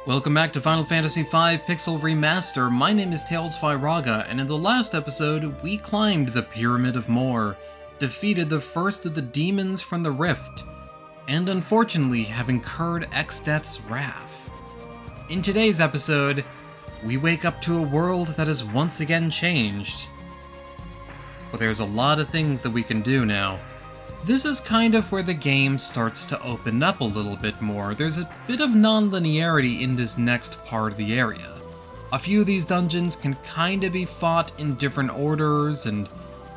Welcome back to Final Fantasy V Pixel Remaster. My name is Tails Fyraga, and in the last episode, we climbed the Pyramid of Moor, defeated the first of the demons from the Rift, and unfortunately have incurred Exdeath's wrath. In today's episode, we wake up to a world that has once again changed. But there's a lot of things that we can do now. This is kind of where the game starts to open up a little bit more. There's a bit of non-linearity in this next part of the area. A few of these dungeons can kind of be fought in different orders, and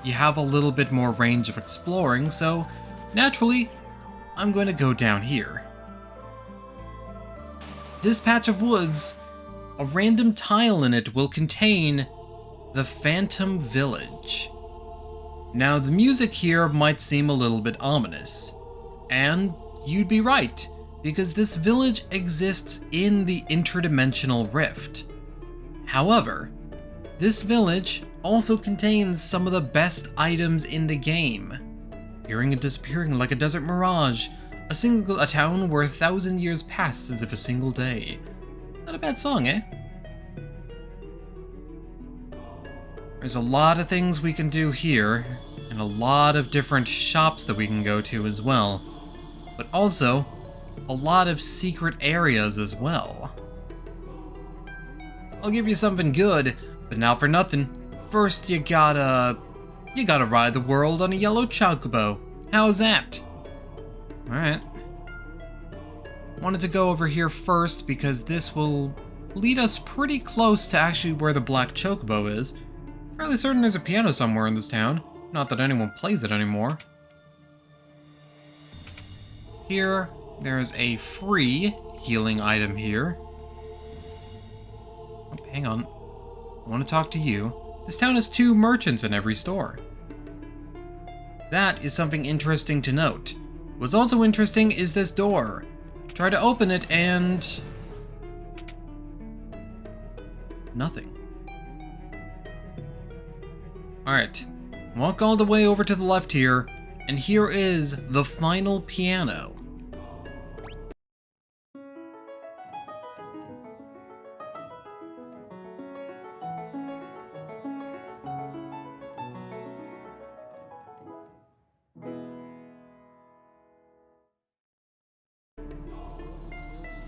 you have a little bit more range of exploring, so naturally, I'm going to go down here. This patch of woods, a random tile in it will contain the Phantom Village. Now, the music here might seem a little bit ominous, and you'd be right, because this village exists in the interdimensional rift. However, this village also contains some of the best items in the game. Appearing and disappearing like a desert mirage, a town where 1,000 years pass as if a single day. Not a bad song, eh? There's a lot of things we can do here, and a lot of different shops that we can go to as well, but also a lot of secret areas as well. I'll give you something good, but not for nothing. First, you gotta ride the world on a yellow chocobo. How's that? Alright. Wanted to go over here first because this will lead us pretty close to actually where the black chocobo is. Fairly certain there's a piano somewhere in this town. Not that anyone plays it anymore. Here, there's a free healing item here. Oh, hang on. I want to talk to you. This town has 2 merchants in every store. That is something interesting to note. What's also interesting is this door. Try to open it and... nothing. Alright, walk all the way over to the left here, and here is the final piano.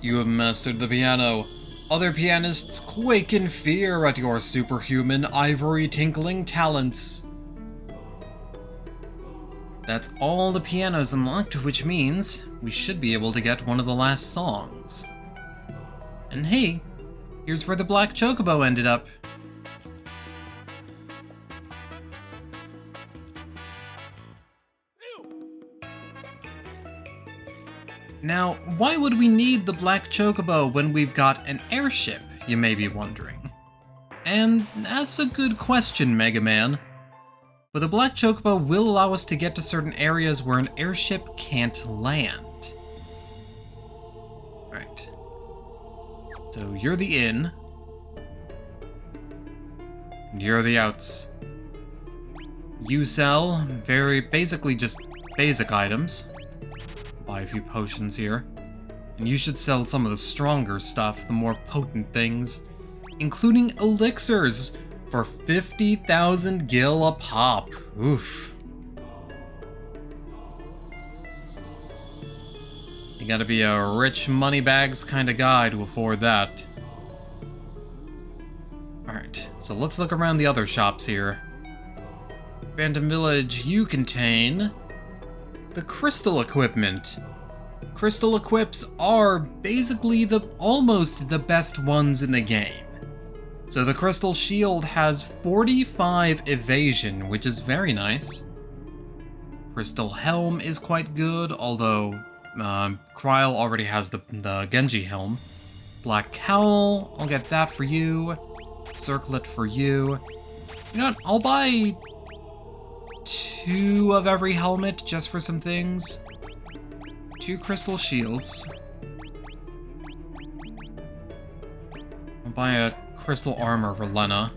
You have mastered the piano. Other pianists quake in fear at your superhuman ivory-tinkling talents. That's all the pianos unlocked, which means we should be able to get one of the last songs. And hey, here's where the black chocobo ended up. Now, why would we need the black chocobo when we've got an airship, you may be wondering? And that's a good question, Mega Man. But the black chocobo will allow us to get to certain areas where an airship can't land. Alright. So you're the in. And you're the outs. You sell basically just basic items. Buy a few potions here. And you should sell some of the stronger stuff, the more potent things, including elixirs for 50,000 gil a pop. Oof. You gotta be a rich moneybags kind of guy to afford that. Alright, so let's look around the other shops here. Phantom Village, you contain the crystal equipment. Crystal equips are basically almost the best ones in the game. So the crystal shield has 45 evasion, which is very nice. Crystal helm is quite good, although Kryl already has the Genji helm. Black cowl, I'll get that for you. Circlet for you. You know what, I'll buy 2 of every helmet just for some things. 2 crystal shields. I'll buy a crystal armor for Lena.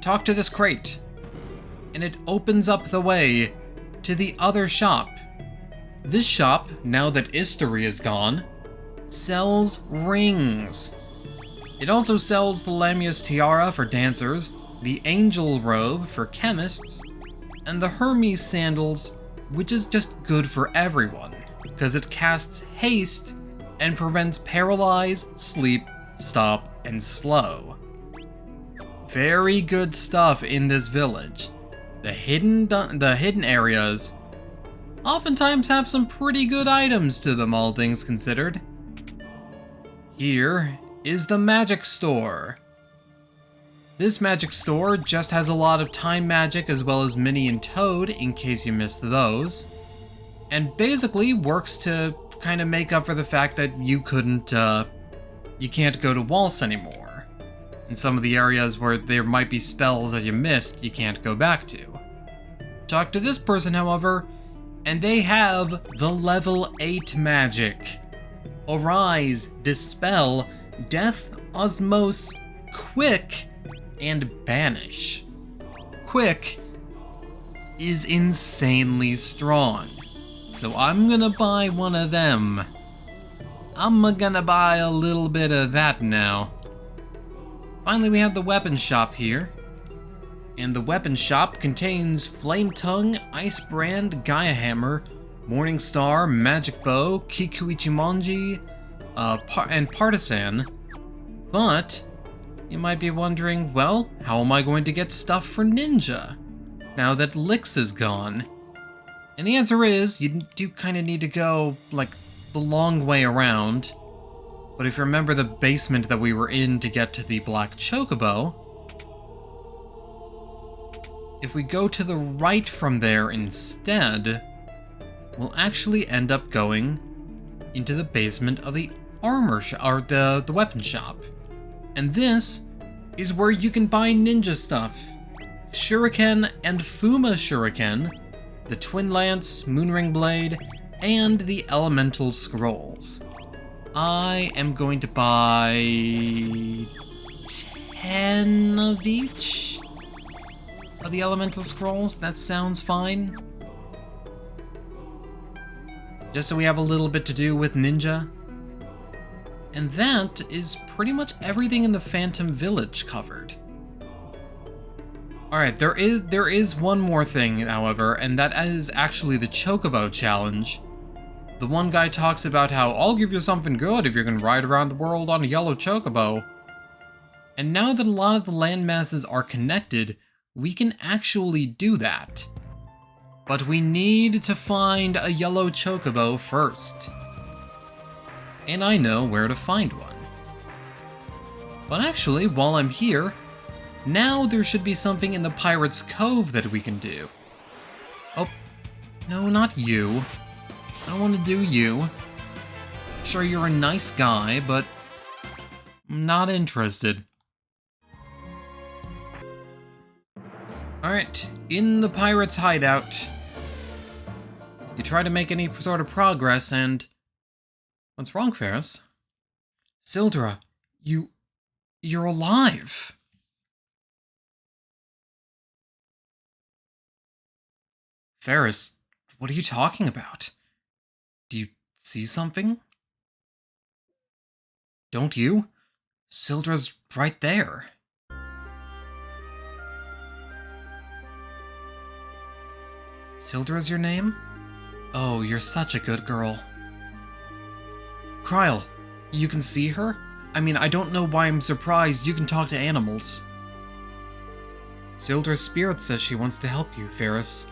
Talk to this crate, and it opens up the way to the other shop. This shop, now that Istery is gone, sells rings. It also sells the Lamia's tiara for dancers, the angel robe for chemists, and the Hermes sandals, which is just good for everyone, because it casts haste and prevents paralyze, sleep, stop, and slow. Very good stuff in this village. The hidden areas oftentimes have some pretty good items to them, all things considered. Here is the magic store. This magic store just has a lot of time magic as well as Minnie and Toad, in case you missed those, and basically works to kind of make up for the fact that you can't go to Waltz anymore. In some of the areas where there might be spells that you missed, you can't go back to. Talk to this person, however, and they have the level 8 magic. Arise, Dispel, Death, Osmose, Quick, and Banish. Quick is insanely strong, so I'm gonna buy one of them. I'm gonna buy a little bit of that now. Finally, we have the weapon shop here. And the weapon shop contains Flame Tongue, Ice Brand, Gaia Hammer, Morning Star, Magic Bow, Kikuichimonji, and Partisan. But you might be wondering, well, how am I going to get stuff for Ninja now that Lix is gone? And the answer is, you do kind of need to go, like, the long way around. But if you remember the basement that we were in to get to the Black Chocobo, if we go to the right from there instead, we'll actually end up going into the basement of the armor shop, or the weapon shop. And this is where you can buy ninja stuff. Shuriken and Fuma Shuriken, the Twin Lance, Moonring Blade, and the Elemental Scrolls. I am going to buy 10 of each of the Elemental Scrolls. That sounds fine. Just so we have a little bit to do with Ninja. And that is pretty much everything in the Phantom Village covered. Alright, there is one more thing, however, and that is actually the Chocobo Challenge. The one guy talks about how, I'll give you something good if you can ride around the world on a yellow Chocobo. And now that a lot of the landmasses are connected, we can actually do that. But we need to find a yellow Chocobo first. And I know where to find one. But actually, while I'm here, now there should be something in the Pirate's Cove that we can do. Oh, no, not you. I don't want to do you. I'm sure you're a nice guy, but I'm not interested. Alright, in the Pirate's hideout. You try to make any sort of progress and... What's wrong, Ferris? Sildra, you're alive. Ferris, what are you talking about? Do you see something? Don't you? Sildra's right there. Sildra's your name? Oh, you're such a good girl. Kryle, you can see her? I mean, I don't know why I'm surprised you can talk to animals. Sildra's spirit says she wants to help you, Ferris.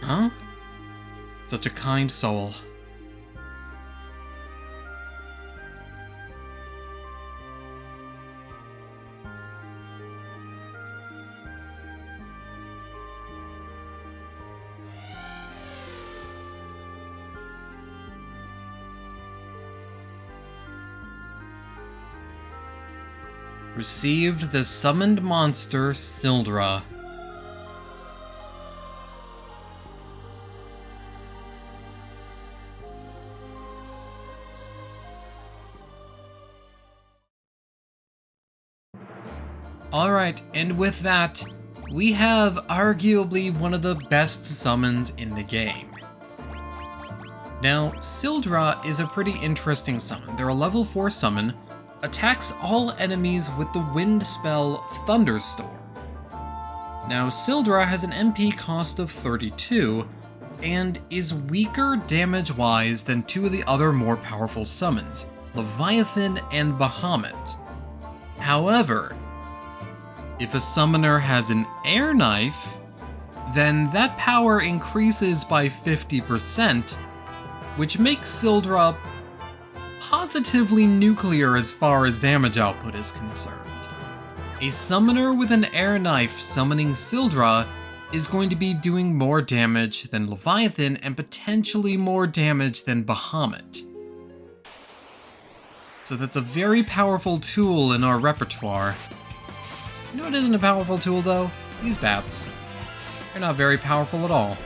Huh? Such a kind soul. Received the summoned monster, Sildra. Alright, and with that, we have arguably one of the best summons in the game. Now, Sildra is a pretty interesting summon. They're a level 4 summon, attacks all enemies with the wind spell Thunderstorm. Now, Sildra has an MP cost of 32, and is weaker damage-wise than two of the other more powerful summons, Leviathan and Bahamut. However, if a summoner has an air knife, then that power increases by 50%, which makes Sildra positively nuclear as far as damage output is concerned. A summoner with an air knife summoning Sildra is going to be doing more damage than Leviathan and potentially more damage than Bahamut. So that's a very powerful tool in our repertoire. You know what isn't a powerful tool though? These bats. They're not very powerful at all.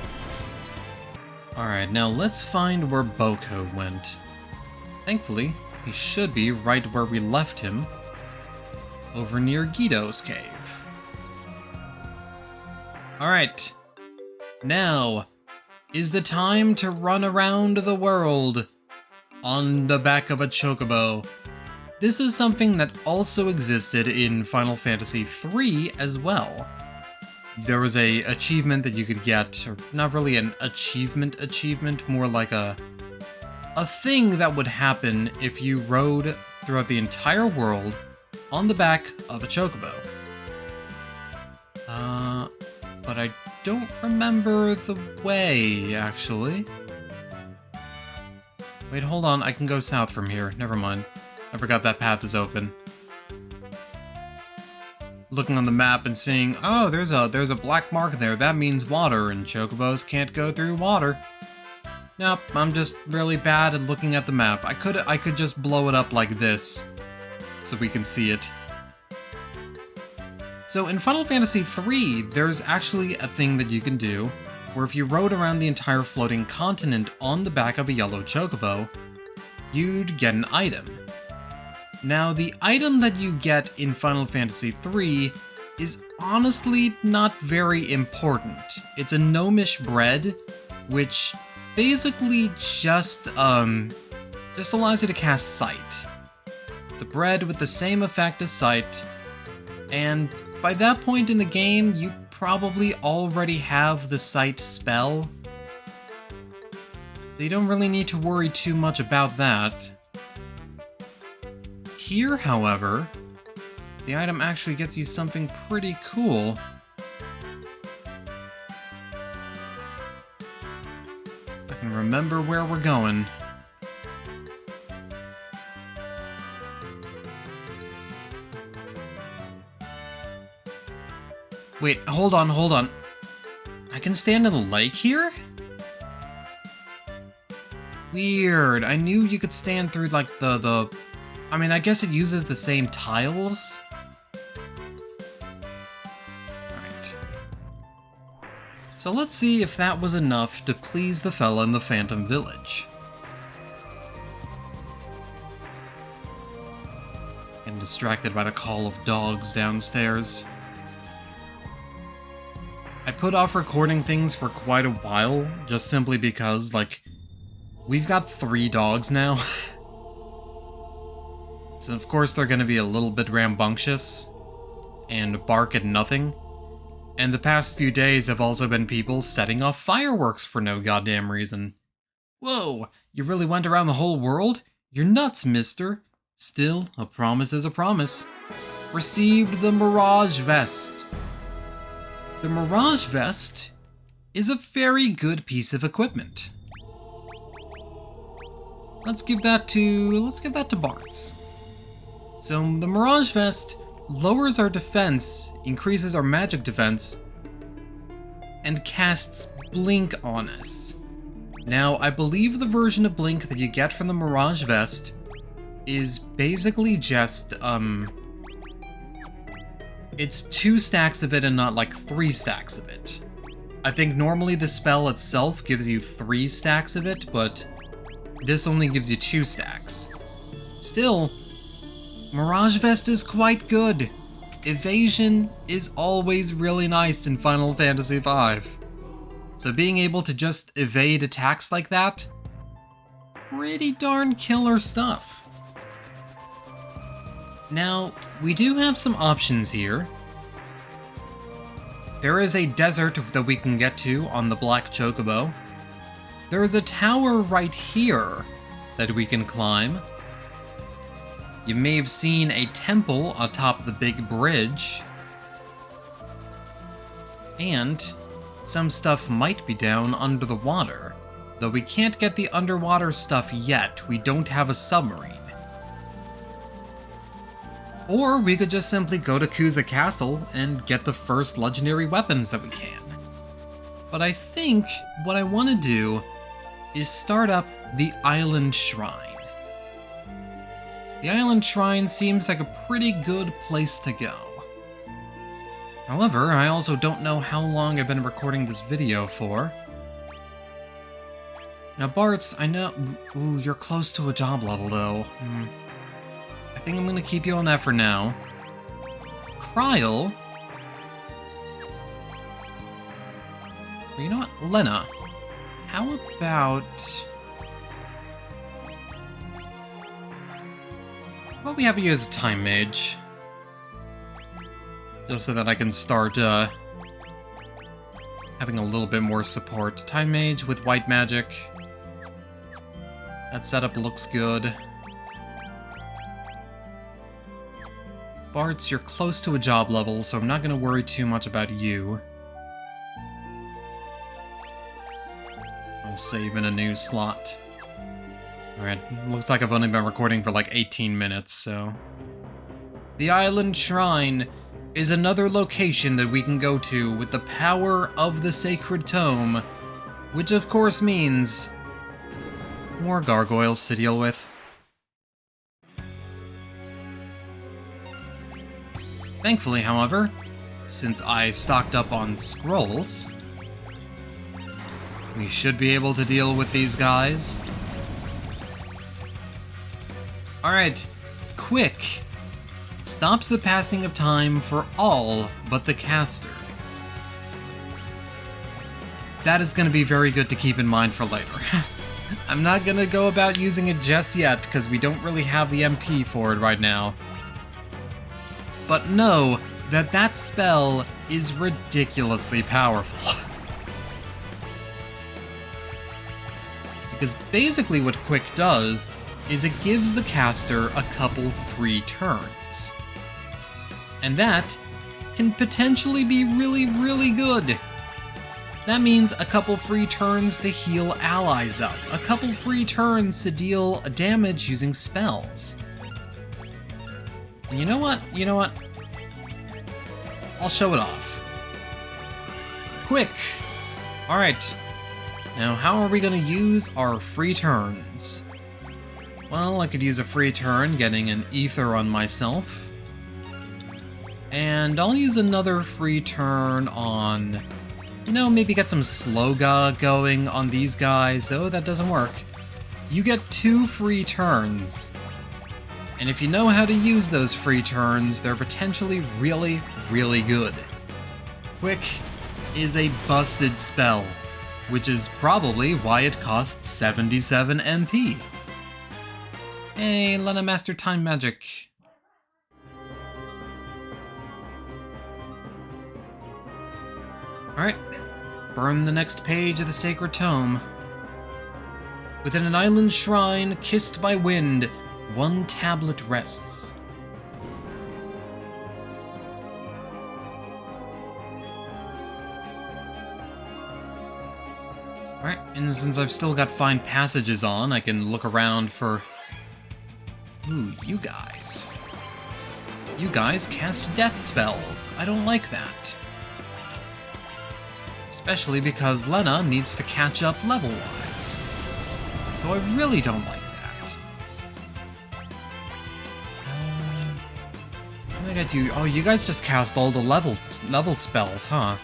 Alright, now let's find where Boko went. Thankfully, he should be right where we left him, over near Guido's cave. Alright, now is the time to run around the world on the back of a chocobo. This is something that also existed in Final Fantasy III as well. There was a achievement that you could get, or not really an achievement, more like a thing that would happen if you rode throughout the entire world on the back of a chocobo. But I don't remember the way, actually. Wait, hold on, I can go south from here. Never mind. I forgot that path is open. Looking on the map and seeing, oh, there's a black mark there. That means water, and chocobos can't go through water. Nope, I'm just really bad at looking at the map. I could just blow it up like this, so we can see it. So in Final Fantasy III, there's actually a thing that you can do, where if you rode around the entire floating continent on the back of a yellow chocobo, you'd get an item. Now, the item that you get in Final Fantasy III is honestly not very important. It's a gnomish bread, which basically just allows you to cast Sight. It's a bread with the same effect as Sight, and by that point in the game, you probably already have the Sight spell, so you don't really need to worry too much about that. Here, however, the item actually gets you something pretty cool. I can remember where we're going. Wait, hold on. I can stand in a lake here? Weird. I knew you could stand through, like, I mean, I guess it uses the same tiles? Alright. So let's see if that was enough to please the fella in the Phantom Village. Getting distracted by the call of dogs downstairs. I put off recording things for quite a while, just simply because, like, we've got 3 dogs now. So of course they're gonna be a little bit rambunctious and bark at nothing. And the past few days have also been people setting off fireworks for no goddamn reason. Whoa, you really went around the whole world? You're nuts, mister. Still, a promise is a promise. Received the Mirage Vest. The Mirage Vest is a very good piece of equipment. Let's give that to Bartz. So the Mirage Vest lowers our defense, increases our magic defense, and casts Blink on us. Now, I believe the version of Blink that you get from the Mirage Vest is basically just, it's 2 stacks of it and not like 3 stacks of it. I think normally the spell itself gives you 3 stacks of it, but this only gives you 2 stacks. Still, Mirage Vest is quite good. Evasion is always really nice in Final Fantasy V. So being able to just evade attacks like that pretty darn killer stuff. Now, we do have some options here. There is a desert that we can get to on the Black Chocobo. There is a tower right here that we can climb. You may have seen a temple atop the big bridge. And some stuff might be down under the water. Though we can't get the underwater stuff yet, we don't have a submarine. Or we could just simply go to Kuza Castle and get the first legendary weapons that we can. But I think what I want to do is start up the Island Shrine. The Island Shrine seems like a pretty good place to go. However, I also don't know how long I've been recording this video for. Now, Bartz, I know... Ooh, you're close to a job level, though. I think I'm gonna keep you on that for now. Kryl... Well, you know what? Lena, how about... How about we have you as a time mage? Just so that I can start, having a little bit more support. Time mage with white magic. That setup looks good. Bartz, you're close to a job level, so I'm not gonna worry too much about you. I'll save in a new slot. Alright, looks like I've only been recording for like 18 minutes, so... The Island Shrine is another location that we can go to with the power of the Sacred Tome, which of course means more gargoyles to deal with. Thankfully, however, since I stocked up on scrolls, we should be able to deal with these guys. Alright, quick! Stops the passing of time for all but the caster. That is going to be very good to keep in mind for later. I'm not going to go about using it just yet, because we don't really have the MP for it right now. But know that that spell is ridiculously powerful. Because basically what Quick does is it gives the caster a couple free turns. And that can potentially be really, really good. That means a couple free turns to heal allies up, a couple free turns to deal damage using spells. And you know what? You know what? I'll show it off. Quick! Alright. Now, how are we gonna use our free turns? Well, I could use a free turn getting an ether on myself. And I'll use another free turn on, you know, maybe get some Sloga going on these guys. Oh, that doesn't work. You get 2 free turns. And if you know how to use those free turns, they're potentially really, really good. Quick is a busted spell, which is probably why it costs 77 MP. Hey, Lena Master Time Magic. Alright, burn the next page of the Sacred Tome. Within an island shrine, kissed by wind, one tablet rests. Alright, and since I've still got Find Passages on, I can look around for... Ooh, you guys. You guys cast death spells. I don't like that. Especially because Lena needs to catch up level-wise. So I really don't like that. I got you. Oh, you guys just cast all the level spells, huh?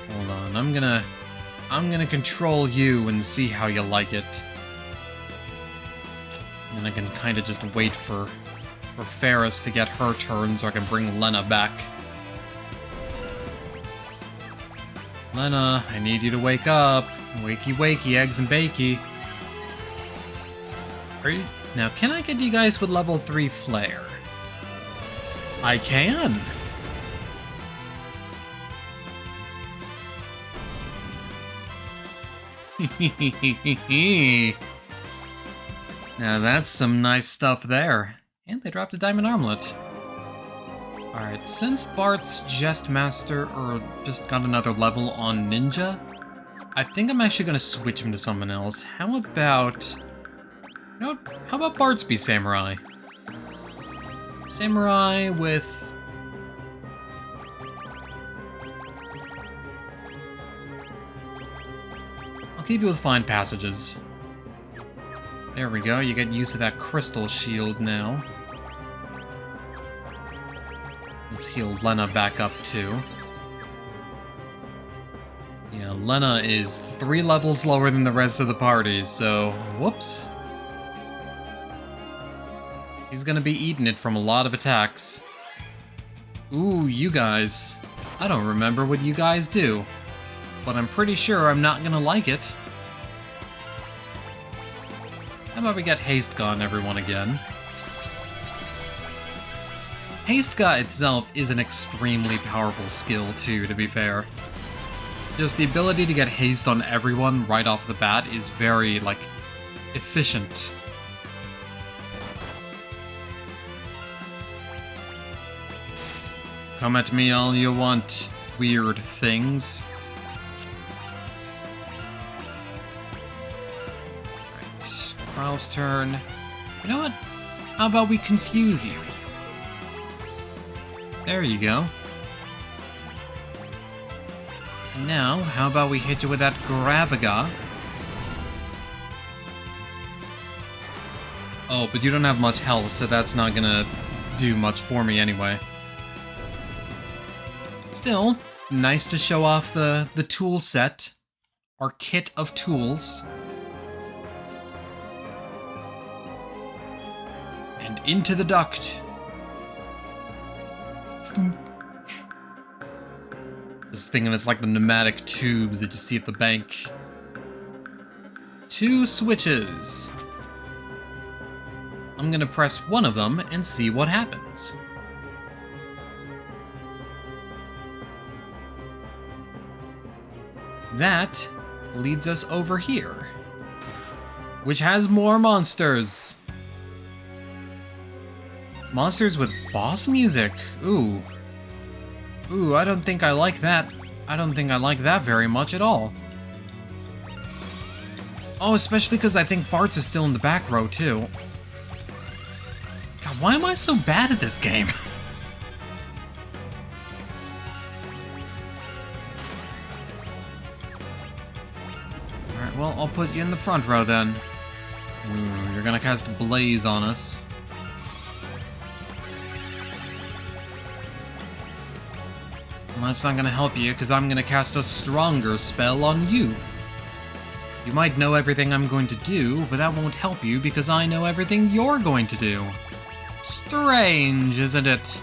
Hold on, I'm gonna control you and see how you like it. And then I can kind of just wait for Ferris to get her turn so I can bring Lena back. Lena, I need you to wake up. Wakey wakey, eggs and bakey. Are you... Now, can I get you guys with level 3 flare? I can! Now that's some nice stuff there. And they dropped a diamond armlet. Alright, since Bart's just master, or just got another level on ninja, I think I'm actually gonna switch him to someone else. How about... You know what? How about Bart's be samurai? Samurai with... I'll keep you with fine passages. There we go, you get used to that crystal shield now. Let's heal Lena back up too. Yeah, Lena is 3 levels lower than the rest of the party, so whoops. He's gonna be eating it from a lot of attacks. Ooh, you guys. I don't remember what you guys do, but I'm pretty sure I'm not gonna like it. How about we get Haste Ga on everyone again? Haste Ga itself is an extremely powerful skill too, to be fair. Just the ability to get haste on everyone right off the bat is very, like, efficient. Come at me all you want, weird things. Right, Carl's turn. You know what? How about we confuse you? There you go. Now, how about we hit you with that Gravaga? Oh, but you don't have much health, so that's not gonna do much for me anyway. Still, nice to show off the tool set. Our kit of tools. And into the duct. Just thinking it's like the pneumatic tubes that you see at the bank. 2 switches. I'm gonna press one of them and see what happens. That leads us over here, which has more monsters. Monsters with boss music. Ooh. Ooh, I don't think I like that. I don't think I like that very much at all. Oh, especially because I think Bart's is still in the back row, too. God, why am I so bad at this game? Alright, well, I'll put you in the front row then. Ooh, you're gonna cast Blaze on us. Well, that's not gonna help you, because I'm gonna cast a stronger spell on you. You might know everything I'm going to do, but that won't help you because I know everything you're going to do. Strange, isn't it?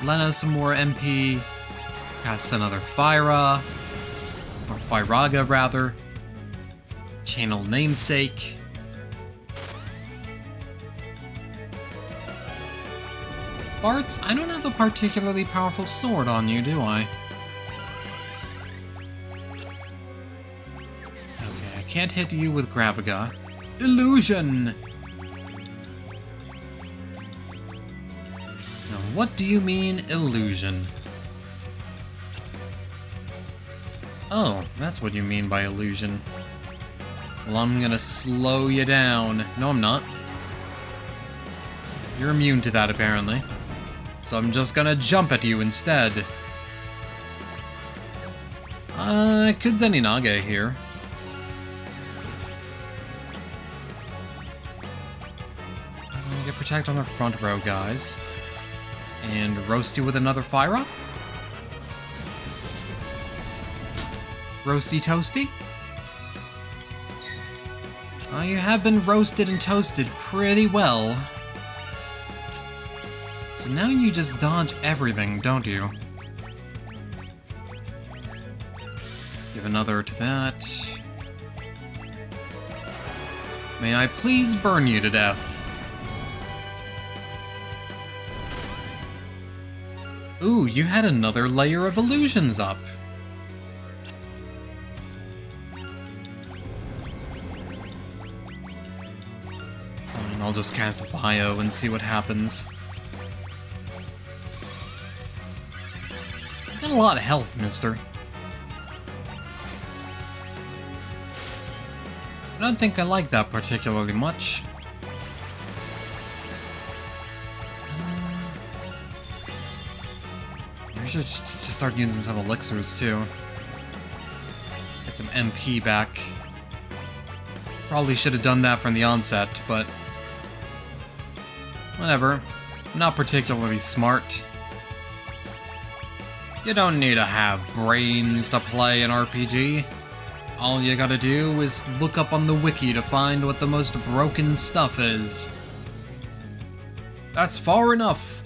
Lena some more MP. Cast another Fyra. Or Fyraga, rather. Channel Namesake. Bart's, I don't have a particularly powerful sword on you, do I? Okay, I can't hit you with Gravaga. Illusion! Now, what do you mean, illusion? Oh, that's what you mean by illusion. Well, I'm gonna slow you down. No, I'm not. You're immune to that, apparently. So I'm just gonna jump at you instead. Could Zeninage here. I'm gonna get protect on the front row, guys. And roast you with another Fyra? Roasty toasty? You have been roasted and toasted pretty well. So now you just dodge everything, don't you? Give another to that. May I please burn you to death? Ooh, you had another layer of illusions up. Fine, I'll just cast Bio and see what happens. Got a lot of health, mister. I don't think I like that particularly much. I should just start using some elixirs too. Get some MP back. Probably should have done that from the onset, but whatever. Not particularly smart. You don't need to have brains to play an RPG. All you gotta do is look up on the wiki to find what the most broken stuff is. That's far enough.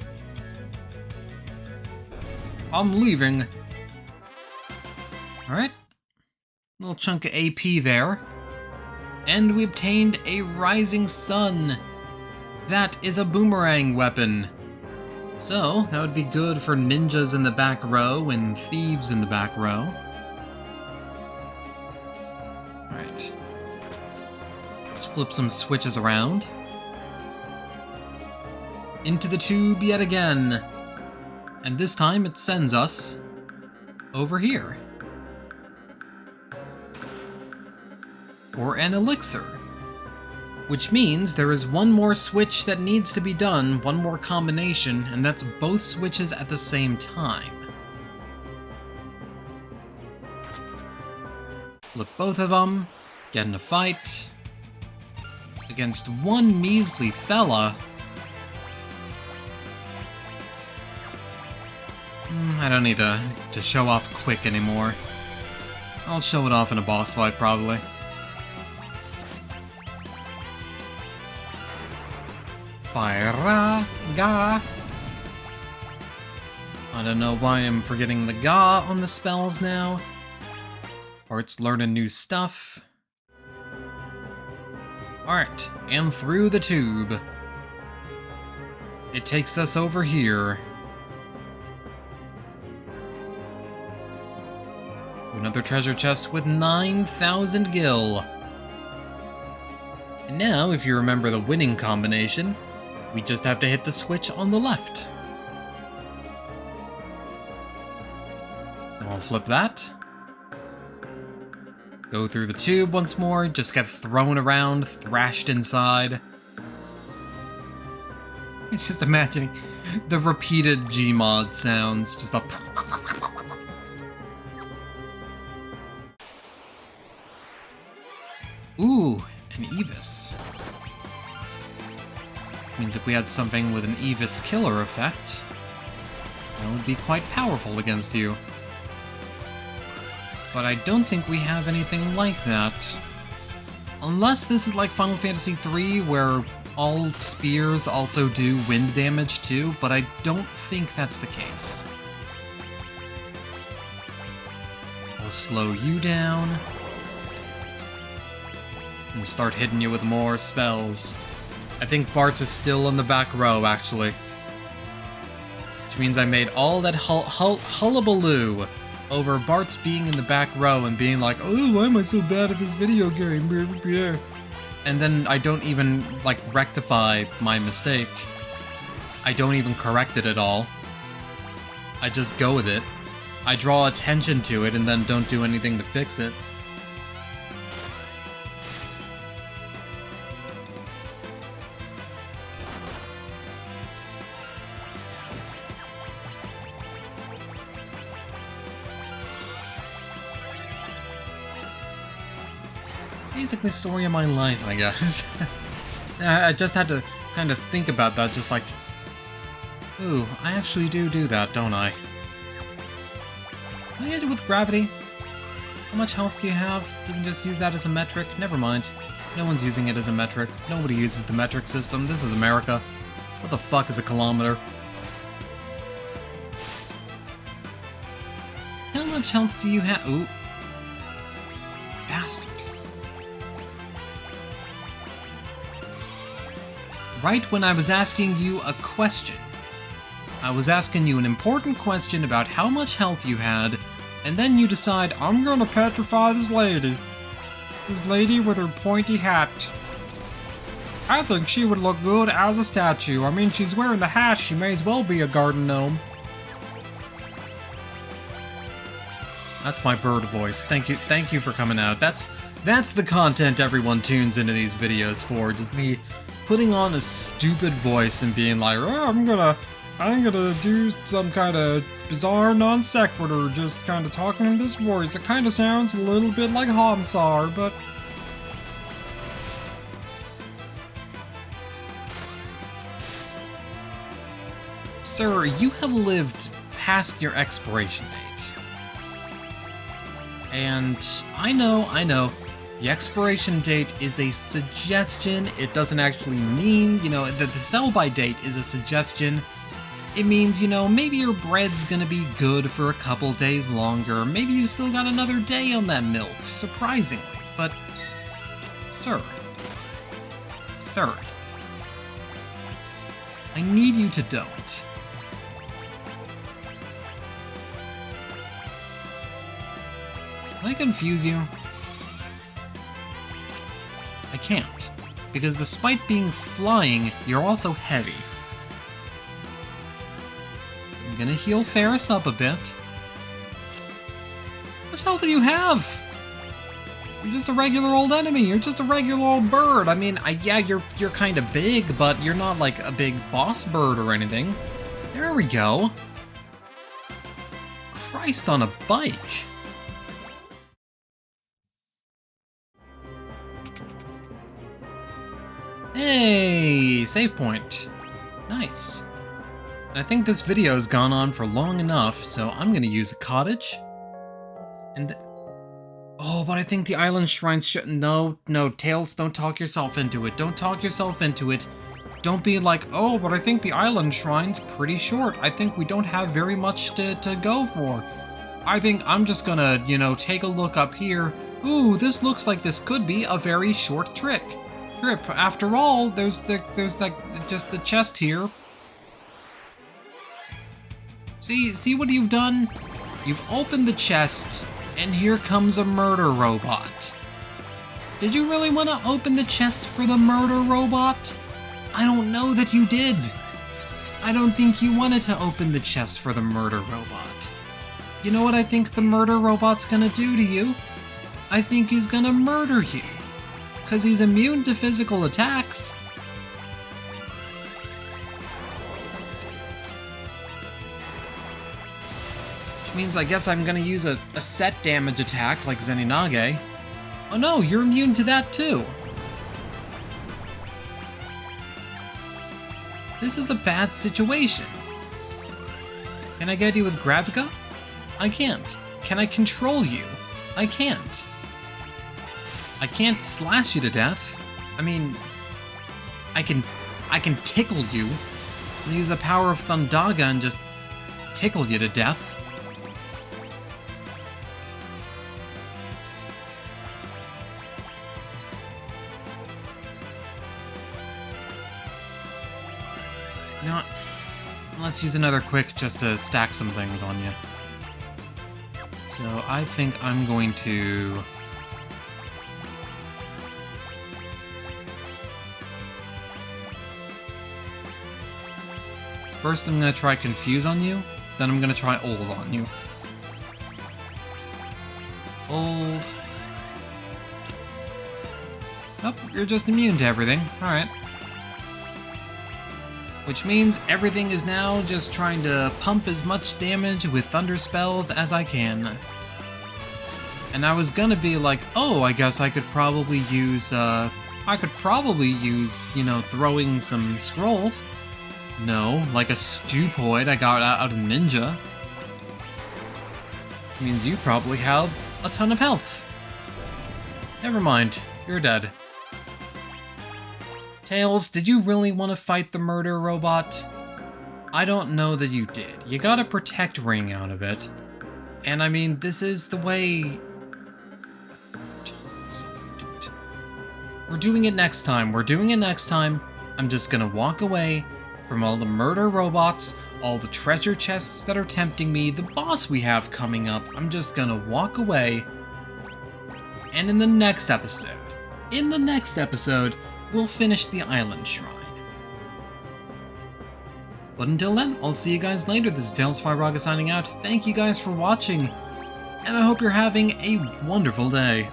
I'm leaving. Alright. Little chunk of AP there. And we obtained a Rising Sun. That is a boomerang weapon. So, that would be good for ninjas in the back row and thieves in the back row. Alright. Let's flip some switches around. Into the tube yet again. And this time it sends us over here. For an elixir. Which means there is one more switch that needs to be done, one more combination, and that's both switches at the same time. Flip both of them, get in a fight. Against one measly fella. I don't need to show off quick anymore. I'll show it off in a boss fight, probably. Fire-ga. I don't know why I'm forgetting the ga on the spells now. Or it's learning new stuff. Alright, and through the tube. It takes us over here. Another treasure chest with 9,000 gil. And now, if you remember the winning combination, we just have to hit the switch on the left. So I'll flip that. Go through the tube once more, just get thrown around, thrashed inside. It's just imagining the repeated Gmod sounds, just a... Ooh, an Evis. Means if we had something with an Evis killer effect, that would be quite powerful against you. But I don't think we have anything like that. Unless this is like Final Fantasy III, where all spears also do wind damage too, but I don't think that's the case. I'll slow you down. And start hitting you with more spells. I think Bart's is still in the back row, actually. Which means I made all that hullabaloo over Bart's being in the back row and being like, oh, why am I so bad at this video game? And then I don't even, like, rectify my mistake. I don't even correct it at all. I just go with it. I draw attention to it and then don't do anything to fix it. Basically story of my life, I guess. I just had to kind of think about that, just like, ooh, I actually do that, don't I? What do you do with gravity? How much health do you have? You can just use that as a metric? Never mind. No one's using it as a metric. Nobody uses the metric system. This is America. What the fuck is a kilometer? How much health do you have? Ooh. bastard. Right when I was asking you a question. I was asking you an important question about how much health you had, and then you decide, I'm gonna petrify this lady. This lady with her pointy hat. I think she would look good as a statue. I mean, she's wearing the hat, she may as well be a garden gnome. That's my bird voice. Thank you for coming out. That's the content everyone tunes into these videos for. Just me putting on a stupid voice and being like, oh, I'm gonna do some kind of bizarre non sequitur, just kind of talking in this voice. It kind of sounds a little bit like Hansar, but... Sir, you have lived past your expiration date. And I know, the expiration date is a suggestion. It doesn't actually mean, that the sell-by date is a suggestion. It means, maybe your bread's gonna be good for a couple days longer. Maybe you still got another day on that milk, surprisingly. But, sir, I need you to don't. Can I confuse you? I can't, because despite being flying, you're also heavy. I'm gonna heal Ferris up a bit. How much health do you have? You're just a regular old enemy. You're just a regular old bird. I mean, yeah, you're kind of big, but you're not like a big boss bird or anything. There we go. Christ on a bike. Hey, save point. Nice. I think this video's gone on for long enough, so I'm gonna use a cottage. And oh, but I think the island shrines should... No, Tails, don't talk yourself into it. Don't talk yourself into it. Don't be like, oh, but I think the island shrine's pretty short. I think we don't have very much to go for. I think I'm just gonna, take a look up here. Ooh, this looks like this could be a very short trip. After all, there's like just the chest here. See what you've done? You've opened the chest, and here comes a murder robot. Did you really want to open the chest for the murder robot? I don't know that you did. I don't think you wanted to open the chest for the murder robot. You know what I think the murder robot's gonna do to you? I think he's gonna murder you. 'Cause he's immune to physical attacks. Which means I guess I'm gonna use a set damage attack like Zeninage. Oh no, you're immune to that too. This is a bad situation. Can I get you with Gravica? I can't. Can I control you? I can't. I can't slash you to death. I mean, I can tickle you. And use the power of Thundaga and just tickle you to death. You know what? Let's use another quick just to stack some things on you. So I think I'm going to... First, I'm gonna try Confuse on you, then I'm gonna try Old on you. Old. Oh, you're just immune to everything. Alright. Which means everything is now just trying to pump as much damage with Thunder Spells as I can. And I was gonna be like, oh, I guess I could probably use, throwing some scrolls. No, like a stupoid I got out of Ninja. Means you probably have a ton of health. Never mind, you're dead. Tails, did you really want to fight the murder robot? I don't know that you did. You got a protect ring out of it. And I mean, this is the way... We're doing it next time. We're doing it next time. I'm just gonna walk away from all the murder robots, all the treasure chests that are tempting me, the boss we have coming up. I'm just gonna walk away. And in the next episode, we'll finish the island shrine. But until then, I'll see you guys later. This is Tails5Raga signing out. Thank you guys for watching, and I hope you're having a wonderful day.